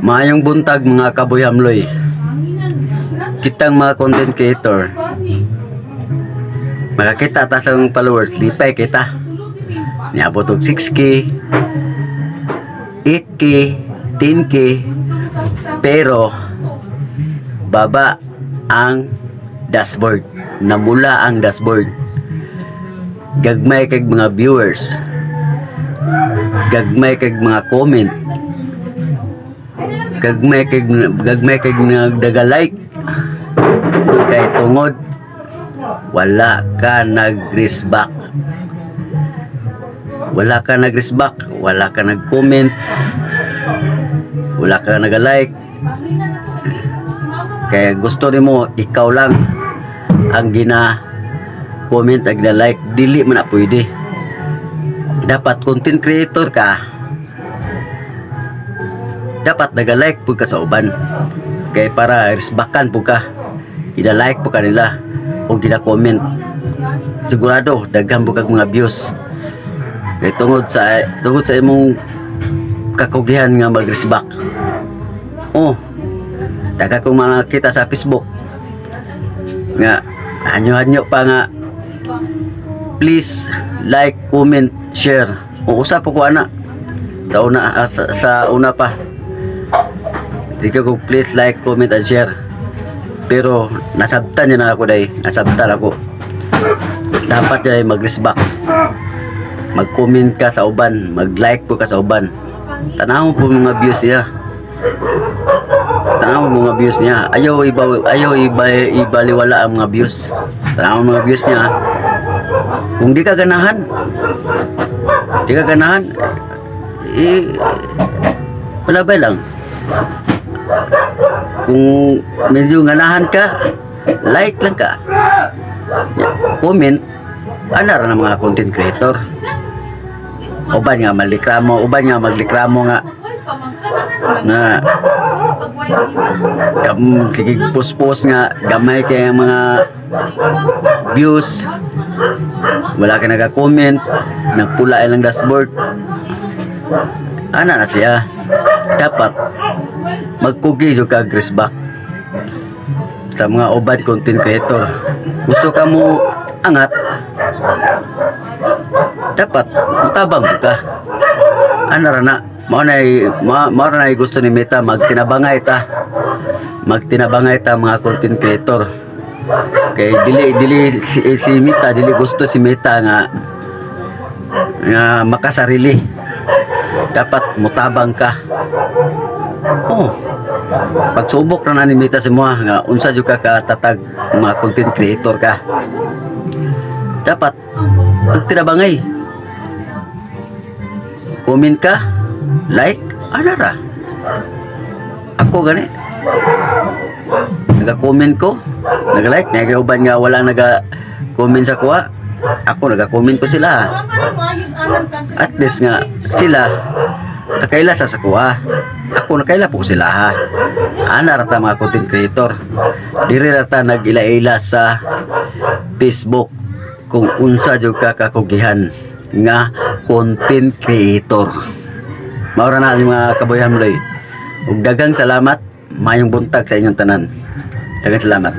Maayong buntag mga kaboy hamloy. Kitang mga content creator, makakita ta sa mga followers, lipay kita. Niabot og 6K, 8K, 10K, pero baba ang dashboard. Namula ang dashboard. Gagmay kag mga viewers. Gagmay kag mga comment. Gagmay kag nagdaga like. Kay tungod wala ka nag-respect. Wala ka nag-respect, wala ka nag-comment, wala ka nag-like. Kaya gusto nimo ikaw lang ang gina-comment ag na-like, dili man na pwede. Dapat content creator ka, dapat nag-like po ka sa uban. Kaya para respectan po ka, gina-like po ka nila o gina-comment, sigurado daghan po kag mga views. Kaya tungod sa imong kakugihan nga mag-respect. Oh, daga kong mga kita sa Facebook nga hanyo-hanyo pa nga, please like, comment, share. O usap ko ana sa una pa, diga ko please like, comment and share, pero nasabtan niya na ako dahil nasabtan ako. Dapat niya mag-respect, mag-comment ka sa uban, mag-like po ka sa uban. Tanaw po mga views niya, tanaw mga views niya. Ayaw ibaliwala ang mga views. Tanaw mga views niya. Kung di ka ganahan, wala ba lang. Kung medyo ganahan ka, like lang ka, comment. Ana ra ng mga content creator. Uban nga maglikramo nga kikigpos-pos nga gamay kay mga views, wala ka nag-comment, nagpula ilang dashboard. Ana na siya. Dapat magkugi jud ka respect sa mga ubad content creator. Gusto ka mo angat, dapat mutabang ka. Ana ra na mao na gusto ni Meta, magtinabangay ta mga content creator. Kay dili si Meta, dili gusto si Meta nga makasarili. Dapat mutabang ka. Oh, pagsubok na ni Meta si mo nga unsa jud ka katatag mga content creator ka. Dapat magtinabangay. Comment ka, like, ana ra. Ako gani, naga-comment ko, naga-like, nagauban nga wala naga-comment sa kuha. Ako naga-comment ko sila. At least nga sila nakaila sa kuha. Ako nakaila po sila ha. Ana ra ta mga content creator. Diri ra ta nag-ila-ila sa Facebook kung unsa jud ka kakugihan nga content creator. Maura na mga kaboy hamloy. Ug daghang salamat, mayong buntag sa inyong tanan. Daghang salamat.